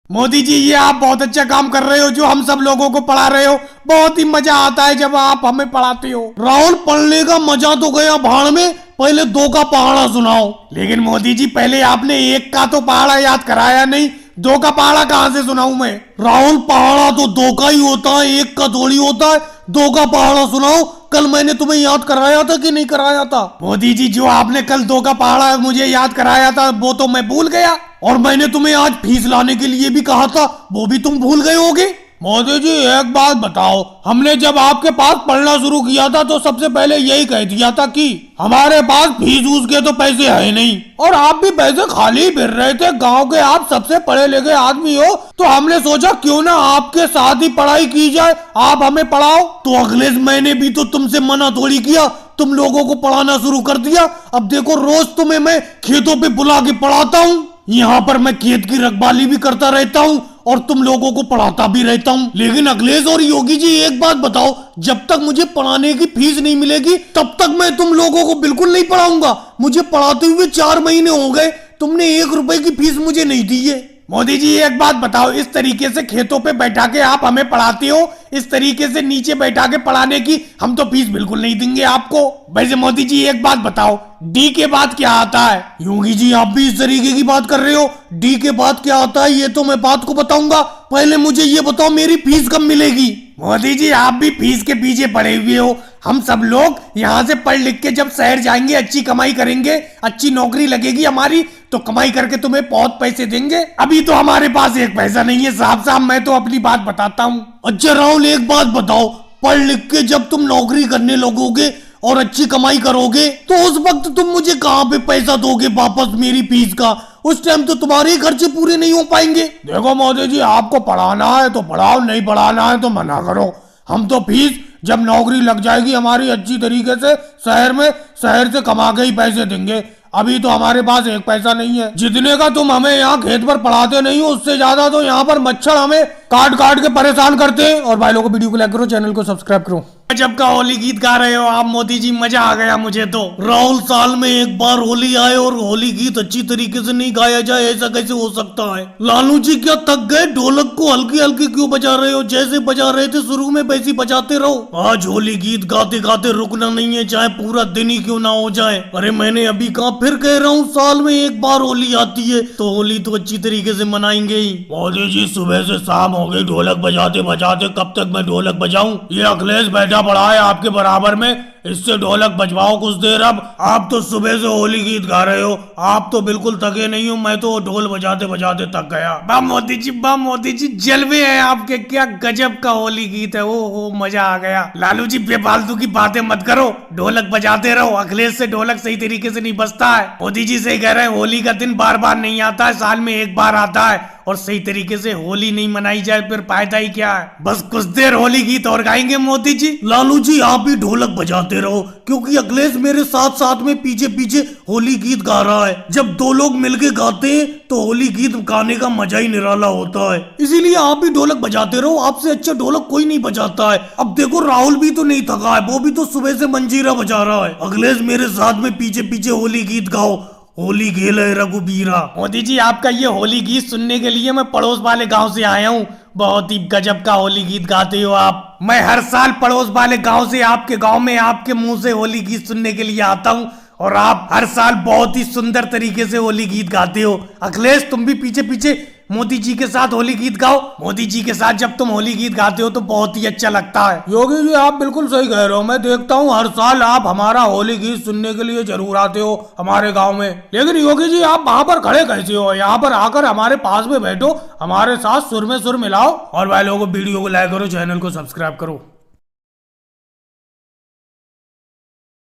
मोदी जी ये आप बहुत अच्छा काम कर रहे हो जो हम सब लोगों को पढ़ा रहे हो। बहुत ही मजा आता है जब आप हमें पढ़ाते हो। राहुल पढ़ने का मजा तो गया भाड़ में, पहले दो का पहाड़ा सुनाओ। लेकिन मोदी जी पहले आपने एक का तो पहाड़ा याद कराया नहीं, दो का पहाड़ा कहां से सुनाऊं मैं। राहुल पहाड़ा तो दो का ही होता है, एक का थोड़ी होता है। दो का पहाड़ा सुनाओ। कल मैंने तुम्हें याद कराया था कि नहीं कराया था? मोदी जी जो आपने कल दो का पहाड़ा मुझे याद कराया था वो तो मैं भूल गया, और मैंने तुम्हें आज फीस लाने के लिए भी कहा था वो भी तुम भूल गए होगे। मोदी जी एक बात बताओ, हमने जब आपके पास पढ़ना शुरू किया था तो सबसे पहले यही कह दिया था कि हमारे पास फीस ऊस के तो पैसे है नहीं, और आप भी पैसे खाली फिर रहे थे। गांव के आप सबसे पढ़े लिखे आदमी हो, तो हमने सोचा क्यों ना आपके साथ ही पढ़ाई की जाए, आप हमें पढ़ाओ। तो अखिलेश मैंने भी तो तुमसे मना थोड़ी किया, तुम लोगों को पढ़ाना शुरू कर दिया। अब देखो रोज तुम्हें मैं खेतों पे बुला के पढ़ाता हूँ, यहाँ पर मैं खेत की रखवाली भी करता रहता हूँ और तुम लोगों को पढ़ाता भी रहता हूँ। लेकिन अखिलेश और योगी जी एक बात बताओ, जब तक मुझे पढ़ाने की फीस नहीं मिलेगी तब तक मैं तुम लोगों को बिल्कुल नहीं पढ़ाऊंगा। मुझे पढ़ाते हुए 4 महीने हो गए, तुमने 1 रुपए की फीस मुझे नहीं दी है। मोदी जी एक बात बताओ, इस तरीके से खेतों पे बैठा के आप हमें पढ़ाते हो, इस तरीके से नीचे बैठा के पढ़ाने की हम तो फीस बिल्कुल नहीं देंगे आपको। वैसे मोदी जी एक बात बताओ, डी के बाद क्या आता है? योगी जी आप भी इस तरीके की बात कर रहे हो, डी के बाद क्या आता है ये तो मैं बात को बताऊंगा, पहले मुझे ये बताओ मेरी फीस कब मिलेगी? मोदी जी आप भी फीस के पीछे पड़े हुए हो। हम सब लोग यहाँ से पढ़ लिख के जब शहर जाएंगे, अच्छी कमाई करेंगे, अच्छी नौकरी लगेगी हमारी, तो कमाई करके तुम्हें बहुत पैसे देंगे। अभी तो हमारे पास एक पैसा नहीं है। साहब साहब मैं तो अपनी बात बताता हूँ। अच्छा राहुल एक बात बताओ, पढ़ लिख के जब तुम नौकरी करने लगोगे और अच्छी कमाई करोगे तो उस वक्त तुम मुझे कहाँ पे पैसा दोगे वापस मेरी फीस का? उस टाइम तो तुम्हारे ही खर्चे पूरे नहीं हो पाएंगे। देखो मोदी जी आपको पढ़ाना है तो पढ़ाओ, नहीं पढ़ाना है तो मना करो। हम तो फीस जब नौकरी लग जाएगी हमारी अच्छी तरीके से शहर में, शहर से कमा के ही पैसे देंगे। अभी तो हमारे पास एक पैसा नहीं है। जितने का तुम हमें यहाँ खेत पर पढ़ाते नहीं हो उससे ज्यादा तो यहाँ पर मच्छर हमें काट काट के परेशान करते हैं। और भाई लोगों को वीडियो को लाइक करो, चैनल को सब्सक्राइब करो। जब का होली गीत गा रहे हो आप मोदी जी, मजा आ गया मुझे तो। राहुल साल में एक बार होली आए और होली गीत अच्छी तरीके से नहीं गाया जाए, ऐसा कैसे हो सकता है? लालू जी क्या थक गए? ढोलक को हल्की हल्की क्यों बजा रहे हो? जैसे बजा रहे थे शुरू में वैसे बजाते रहो। आज होली गीत गाते गाते रुकना नहीं है, चाहे पूरा दिन ही क्यों ना हो जाए। अरे मैंने अभी कहा, फिर कह रहा हूँ साल में एक बार होली आती है तो होली तो अच्छी तरीके से मनाएंगे ही। मोदी जी सुबह से शाम हो गई ढोलक बजाते बजाते, कब तक मैं ढोलक बजाऊं? ये अखिलेश बैठा पड़ा है आपके बराबर में, इससे ढोलक बजवाओ कुछ देर। अब आप तो सुबह से होली गीत गा रहे हो, आप तो बिल्कुल थके नहीं हो, मैं तो ढोल बजाते बजाते थक गया। बा मोदी जी जलवे हैं आपके, क्या गजब का होली गीत है। ओ मजा आ गया। लालू जी बेफालतू की बातें मत करो, ढोलक बजाते रहो। अखिलेश से ढोलक सही तरीके से नहीं बजता है। मोदी जी से कह रहे हैं होली का दिन बार बार नहीं आता है, साल में एक बार आता है, और सही तरीके से होली नहीं मनाई जाए फिर फायदा ही क्या है? बस कुछ देर होली गीत और गाएंगे मोदी जी। लालू जी आप भी ढोलक बजाते रहो, क्योंकि अखिलेश मेरे साथ साथ में पीछे पीछे होली गीत गा रहा है। जब दो लोग मिलके गाते हैं तो होली गीत गाने का मजा ही निराला होता है, इसीलिए आप भी ढोलक बजाते रहो। आपसे अच्छा ढोलक कोई नहीं बजाता है। अब देखो राहुल भी तो नहीं थका है, वो भी तो सुबह से मंजीरा बजा रहा है। अखिलेश मेरे साथ में पीछे पीछे होली गीत गाओ, होली खेल है रघुबीरा। मोदी जी आपका ये होली गीत सुनने के लिए मैं पड़ोस वाले गांव से आया हूँ। बहुत ही गजब का होली गीत गाते हो आप। मैं हर साल पड़ोस वाले गांव से आपके गांव में आपके मुंह से होली गीत सुनने के लिए आता हूँ, और आप हर साल बहुत ही सुंदर तरीके से होली गीत गाते हो। अखिलेश तुम भी पीछे पीछे मोदी जी के साथ होली गीत गाओ। मोदी जी के साथ जब तुम होली गीत गाते हो तो बहुत ही अच्छा लगता है। योगी जी आप बिल्कुल सही कह रहे हो, मैं देखता हूँ हर साल आप हमारा होली गीत सुनने के लिए जरूर आते हो हमारे गांव में। लेकिन योगी जी आप वहाँ पर खड़े कैसे हो? यहाँ पर आकर हमारे पास में बैठो, हमारे साथ सुर में सुर मिलाओ। और भाई लोगों वीडियो को लाइक करो, चैनल को सब्सक्राइब करो।